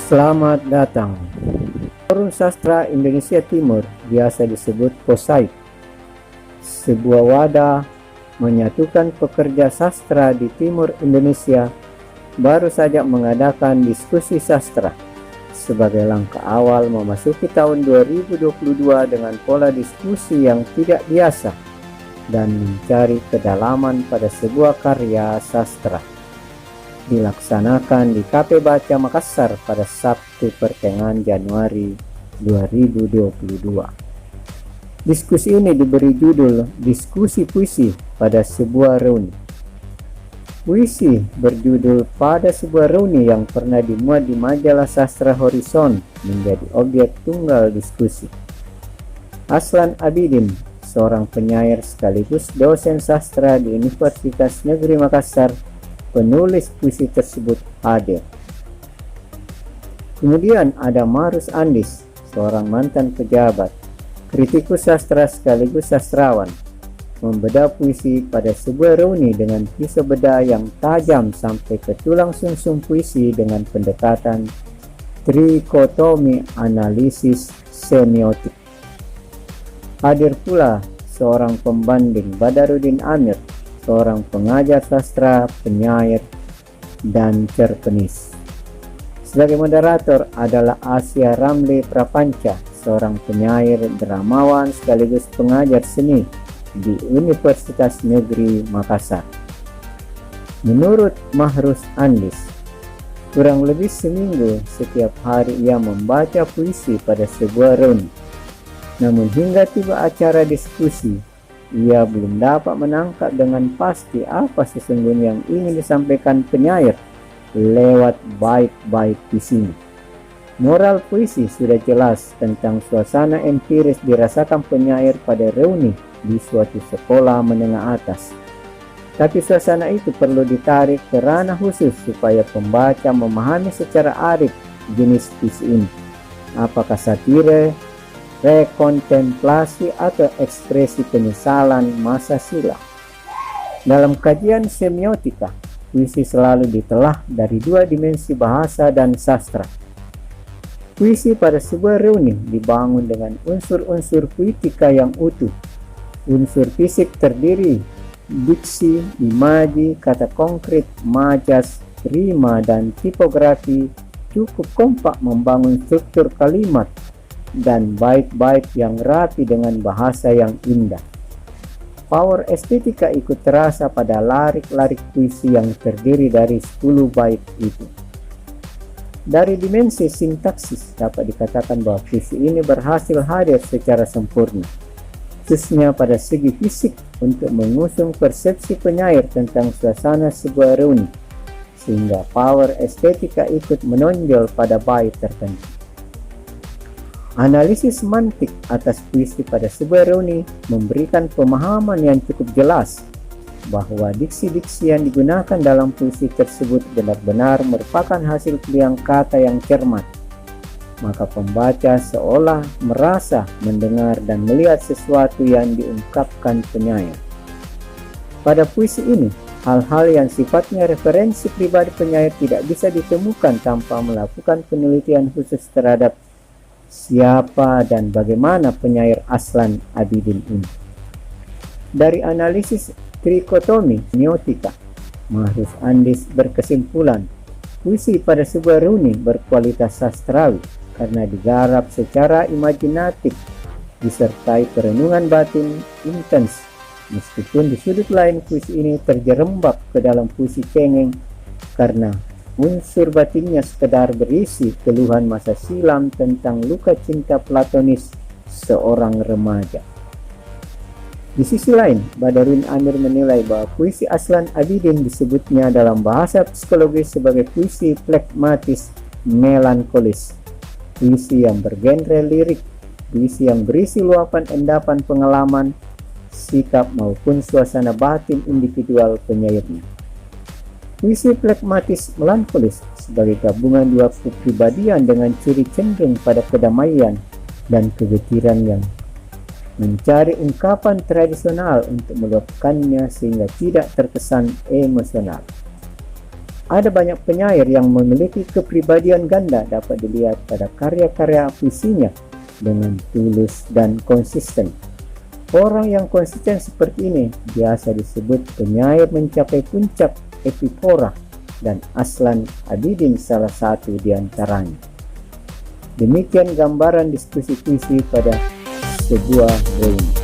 Selamat datang. Forum Sastra Indonesia Timur, biasa disebut FOSAIT, sebuah wadah menyatukan pekerja sastra di Timur Indonesia, baru saja mengadakan diskusi sastra sebagai langkah awal memasuki tahun 2022 dengan pola diskusi yang tidak biasa dan mencari kedalaman pada sebuah karya sastra. Dilaksanakan di Cafe Baca Makassar pada Sabtu pertengahan Januari 2022. Diskusi ini diberi judul Diskusi Puisi pada sebuah reuni. Puisi berjudul Pada Sebuah Reuni yang pernah dimuat di majalah Sastra Horizon menjadi objek tunggal diskusi. Aslan Abidin, seorang penyair sekaligus dosen sastra di Universitas Negeri Makassar, penulis puisi tersebut, hadir. Kemudian ada Marus Andis, seorang mantan pejabat, kritikus sastra sekaligus sastrawan, membedah puisi pada sebuah reuni dengan pisau bedah yang tajam sampai ke tulang sumsum puisi dengan pendekatan trikotomi analisis semiotik. Hadir pula seorang pembanding, Badarudin Amir, seorang pengajar sastra, penyair, dan cerpenis. Sebagai moderator adalah Asia Ramli Prapanca, seorang penyair, dramawan, sekaligus pengajar seni di Universitas Negeri Makassar. Menurut Marus Andis, kurang lebih seminggu setiap hari ia membaca puisi pada sebuah reuni. Namun hingga tiba acara diskusi, ia belum dapat menangkap dengan pasti apa sesungguhnya yang ingin disampaikan penyair lewat bait-bait puisinya. Moral puisi sudah jelas tentang suasana empiris dirasakan penyair pada reuni di suatu sekolah menengah atas. Tapi suasana itu perlu ditarik ke ranah khusus supaya pembaca memahami secara arif jenis puisi ini. Apakah satire, rekontemplasi, atau ekspresi penyesalan masa silam. Dalam kajian semiotika, puisi selalu ditelah dari dua dimensi bahasa dan sastra. Puisi pada sebuah reuni dibangun dengan unsur-unsur puitika yang utuh. Unsur fisik terdiri diksi, imaji, kata konkret, majas, rima, dan tipografi cukup kompak membangun struktur kalimat dan bait-bait yang rapi dengan bahasa yang indah. Power estetika ikut terasa pada larik-larik puisi yang terdiri dari 10 bait itu. Dari dimensi sintaksis dapat dikatakan bahwa puisi ini berhasil hadir secara sempurna, khususnya pada segi fisik untuk mengusung persepsi penyair tentang suasana sebuah reuni, sehingga power estetika ikut menonjol pada bait tertentu. Analisis semantik atas puisi pada sebuah reuni memberikan pemahaman yang cukup jelas bahwa diksi-diksi yang digunakan dalam puisi tersebut benar-benar merupakan hasil pilihan kata yang cermat. Maka pembaca seolah merasa, mendengar, dan melihat sesuatu yang diungkapkan penyair. Pada puisi ini, hal-hal yang sifatnya referensi pribadi penyair tidak bisa ditemukan tanpa melakukan penelitian khusus terhadap siapa dan bagaimana penyair Aslan Abidin ini. Dari analisis trikotomi semiotika, Marus Andis berkesimpulan puisi pada sebuah reuni berkualitas sastrawi karena digarap secara imajinatif disertai perenungan batin intens, meskipun di sudut lain puisi ini terjerembab ke dalam puisi cengeng karena unsur batinnya sekedar berisi keluhan masa silam tentang luka cinta platonis seorang remaja. Di sisi lain, Badarudin Amir menilai bahwa puisi Aslan Abidin disebutnya dalam bahasa psikologis sebagai puisi flegmatis melankolis, puisi yang bergenre lirik, puisi yang berisi luapan endapan pengalaman, sikap maupun suasana batin individual penyairnya. Puisi flegmatis melankolis sebagai gabungan dua kepribadian dengan ciri cenderung pada kedamaian dan kegetiran yang mencari ungkapan tradisional untuk meluapkannya sehingga tidak terkesan emosional. Ada banyak penyair yang memiliki kepribadian ganda dapat dilihat pada karya-karya puisinya dengan tulus dan konsisten. Orang yang konsisten seperti ini biasa disebut penyair mencapai puncak epifora, dan Aslan Abidin salah satu di antaranya. Demikian gambaran diskusi puisi pada sebuah poem.